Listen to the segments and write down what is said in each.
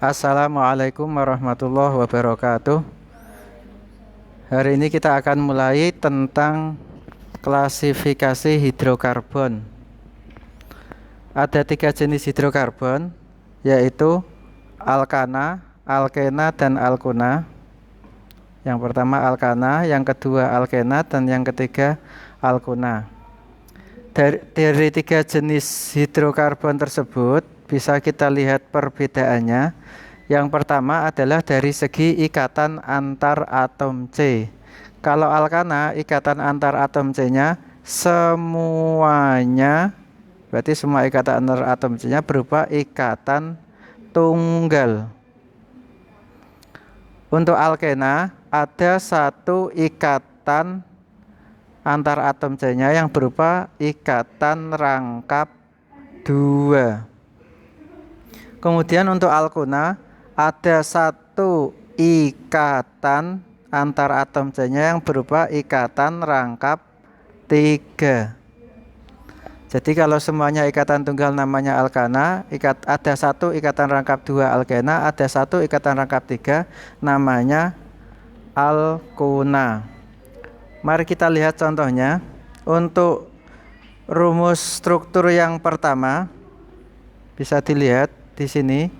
Assalamualaikum warahmatullahi wabarakatuh. Hari ini kita akan mulai tentang klasifikasi hidrokarbon. Ada 3 jenis hidrokarbon, yaitu alkana, alkena, dan alkuna. Yang pertama alkana, yang kedua alkena, dan yang ketiga alkuna. Dari 3 jenis hidrokarbon tersebut bisa kita lihat perbedaannya. Yang pertama adalah dari segi ikatan antar atom C. Kalau alkana, ikatan antar atom C-nya semuanya, berarti semua ikatan antar atom C-nya berupa ikatan tunggal. Untuk alkena ada 1 ikatan antar atom C-nya yang berupa ikatan rangkap 2. Kemudian untuk alkuna ada 1 ikatan antar atom C-nya yang berupa ikatan rangkap 3. Jadi kalau semuanya ikatan tunggal namanya alkana, ada 1 ikatan rangkap 2 alkena, ada 1 ikatan rangkap 3 namanya alkuna. Mari kita lihat contohnya. Untuk rumus struktur yang pertama bisa dilihat di sini,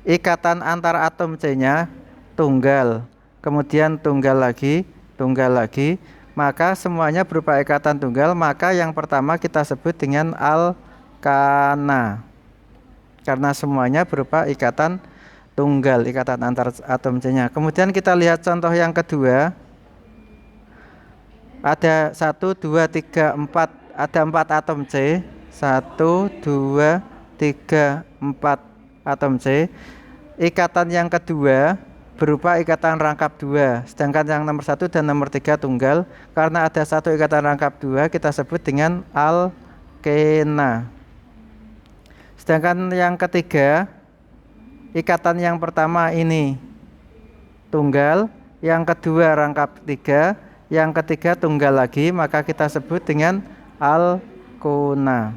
ikatan antar atom C-nya tunggal, kemudian tunggal lagi, maka semuanya berupa ikatan tunggal, maka yang pertama kita sebut dengan alkana. Karena semuanya berupa ikatan tunggal, ikatan antar atom C-nya. Kemudian kita lihat contoh yang kedua. Ada 1, 2, 3, 4, ada 4 atom C. 1, 2, 3, 4 atom C. Ikatan yang kedua berupa ikatan rangkap 2, sedangkan yang nomor 1 dan nomor 3 tunggal. Karena ada 1 ikatan rangkap 2, kita sebut dengan alkena. Sedangkan yang ketiga, ikatan yang pertama ini tunggal, yang kedua rangkap 3, yang ketiga tunggal lagi, maka kita sebut dengan alkuna.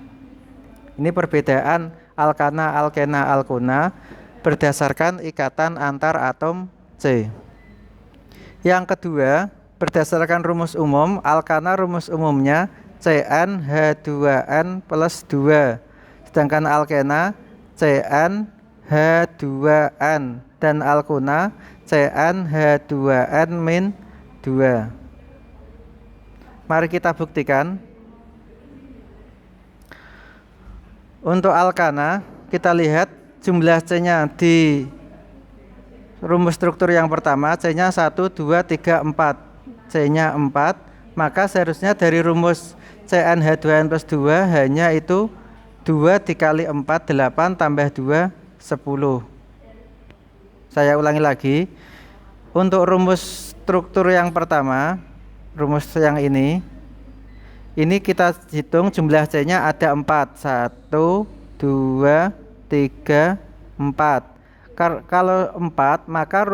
Ini perbedaan alkana, alkena, alkuna berdasarkan ikatan antar atom C. Yang kedua, berdasarkan rumus umum, alkana rumus umumnya CnH2n plus 2. Sedangkan alkena CnH2n dan alkuna CnH2n min 2. Mari kita buktikan. Untuk alkana, kita lihat jumlah C-nya di rumus struktur yang pertama, C-nya 1, 2, 3, 4. C-nya 4, maka seharusnya dari rumus CnH2n plus 2 hanya itu 2 dikali 4, 8, tambah 2, 10. Saya ulangi lagi. Untuk rumus struktur yang pertama, rumus yang ini kita hitung jumlah C-nya ada 4. 1, 2, 3, 4. Kalau 4, maka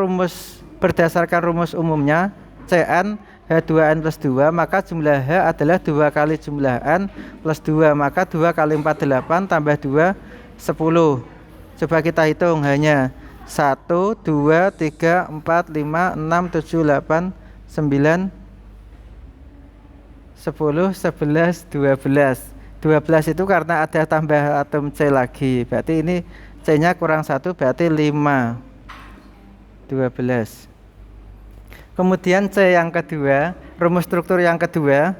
berdasarkan rumus umumnya Cn H2n plus 2, maka jumlah H adalah 2 kali jumlah N plus 2, maka 2 kali 4, 8, tambah 2, 10. Coba kita hitung, hanya 1, 2, 3, 4, 5, 6, 7, 8, 9, 10, 11, 12. 12 itu karena ada tambah atom C lagi. Berarti ini C-nya kurang 1, berarti 5. 12. Kemudian C yang kedua, rumus struktur yang kedua.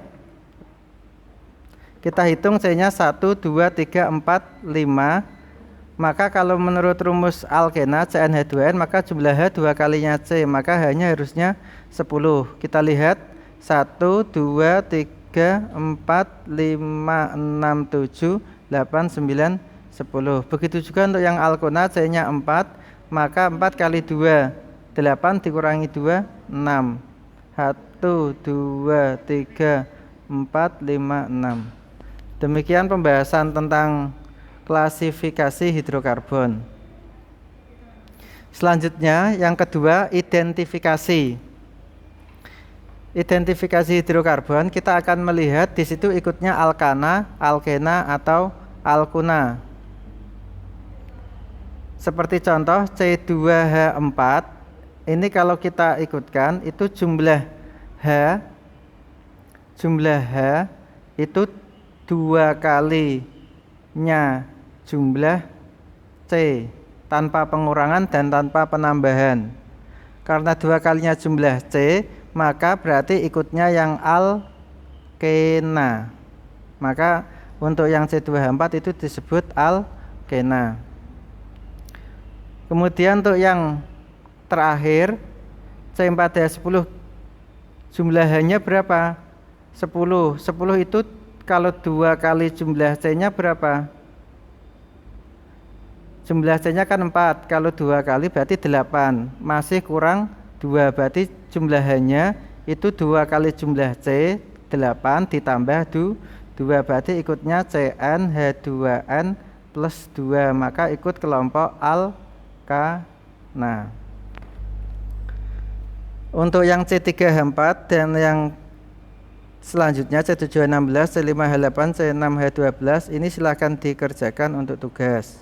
Kita hitung C-nya 1, 2, 3, 4, 5. Maka kalau menurut rumus alkena CnH2n, maka jumlah H 2 kalinya C, maka hanya harusnya 10. Kita lihat 1, 2, 3, 4, 5, 6, 7, 8, 9, 10. Begitu juga untuk yang alkona, C-nya 4, maka 4 kali 2, 8 dikurangi 2, 6. 1, 2, 3, 4, 5, 6. Demikian pembahasan tentang klasifikasi hidrokarbon. Selanjutnya yang kedua, identifikasi. Identifikasi hidrokarbon, kita akan melihat di situ ikutnya alkana, alkena atau alkuna. Seperti contoh C2H4, ini kalau kita ikutkan itu jumlah H itu 2 kalinya jumlah C tanpa pengurangan dan tanpa penambahan. Karena 2 kalinya jumlah C, maka berarti ikutnya yang alkena. Maka untuk yang C2H4 itu disebut alkena. Kemudian untuk yang terakhir C4H10, jumlah H-nya berapa? 10. 10 itu kalau 2 kali jumlah C-nya berapa? Jumlah C-nya kan 4, kalau 2 kali berarti 8, masih kurang 2, berarti jumlah H-nya itu 2 kali jumlah C, 8 ditambah 2, berarti ikutnya Cn H2n plus 2, maka ikut kelompok alkana. Untuk yang C3H4 dan yang selanjutnya C7H16, C5H8, C6H12, ini silakan dikerjakan untuk tugas.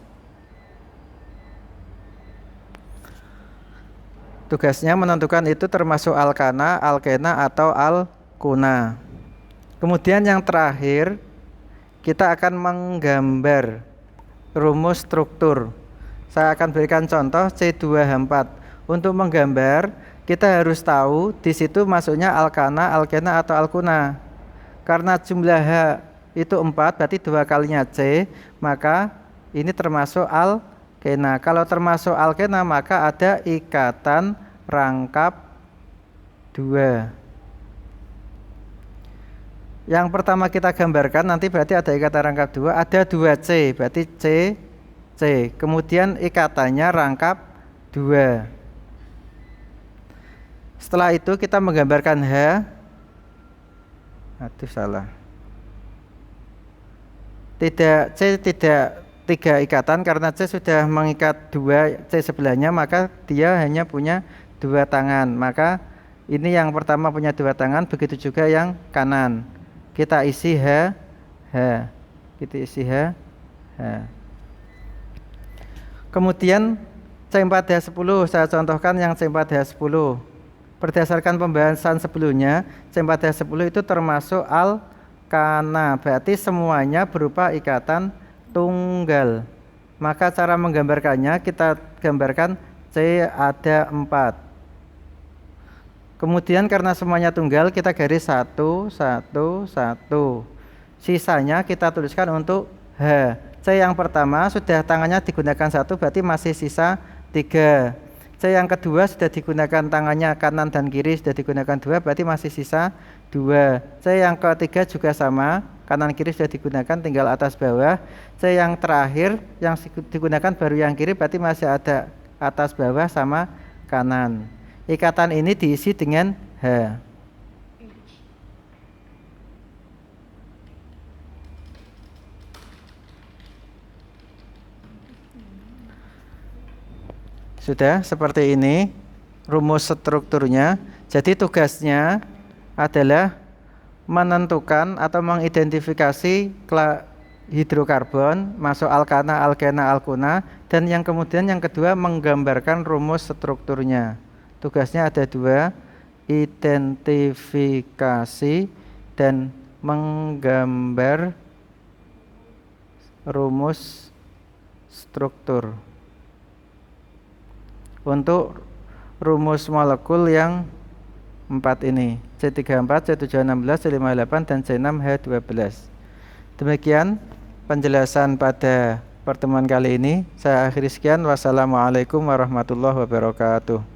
Tugasnya menentukan itu termasuk alkana, alkena, atau alkuna. Kemudian yang terakhir, kita akan menggambar rumus struktur. Saya akan berikan contoh C2H4. Untuk menggambar, kita harus tahu di situ masuknya alkana, alkena, atau alkuna. Karena jumlah H itu 4, berarti 2 kalinya C, maka ini termasuk alkena. Kalau termasuk alkena, maka ada ikatan rangkap 2. Yang pertama kita gambarkan nanti berarti ada ikatan rangkap 2, ada 2C, berarti C. Kemudian ikatannya rangkap 2. Setelah itu kita menggambarkan H. Aduh, salah. C tidak 3 ikatan, karena C sudah mengikat 2 C sebelahnya, maka dia hanya punya 2 tangan. Maka ini yang pertama punya 2 tangan, begitu juga yang kanan. Kita isi H. Kita isi H. Kemudian C4H10, saya contohkan yang C4H10. Berdasarkan pembahasan sebelumnya, C4H10 itu termasuk alkana, berarti semuanya berupa ikatan tunggal. Maka cara menggambarkannya kita gambarkan C ada 4. Kemudian karena semuanya tunggal, kita garis 1, 1, 1. Sisanya kita tuliskan untuk H. C yang pertama sudah tangannya digunakan 1, berarti masih sisa 3. C yang kedua sudah digunakan tangannya kanan dan kiri, sudah digunakan 2, berarti masih sisa 2. C yang ketiga juga sama, kanan kiri sudah digunakan, tinggal atas bawah. C yang terakhir yang digunakan baru yang kiri, berarti masih ada atas bawah sama kanan. Ikatan ini diisi dengan H. Sudah seperti ini rumus strukturnya. Jadi tugasnya adalah menentukan atau mengidentifikasi hidrokarbon masuk alkana, alkena, alkuna, dan yang kemudian yang kedua menggambarkan rumus strukturnya. Tugasnya ada 2, identifikasi dan menggambar rumus struktur. Untuk rumus molekul yang 4 ini, C34, C7H16, C5H8, dan C6H12. Demikian penjelasan pada pertemuan kali ini. Saya akhiri sekian. Wassalamualaikum warahmatullahi wabarakatuh.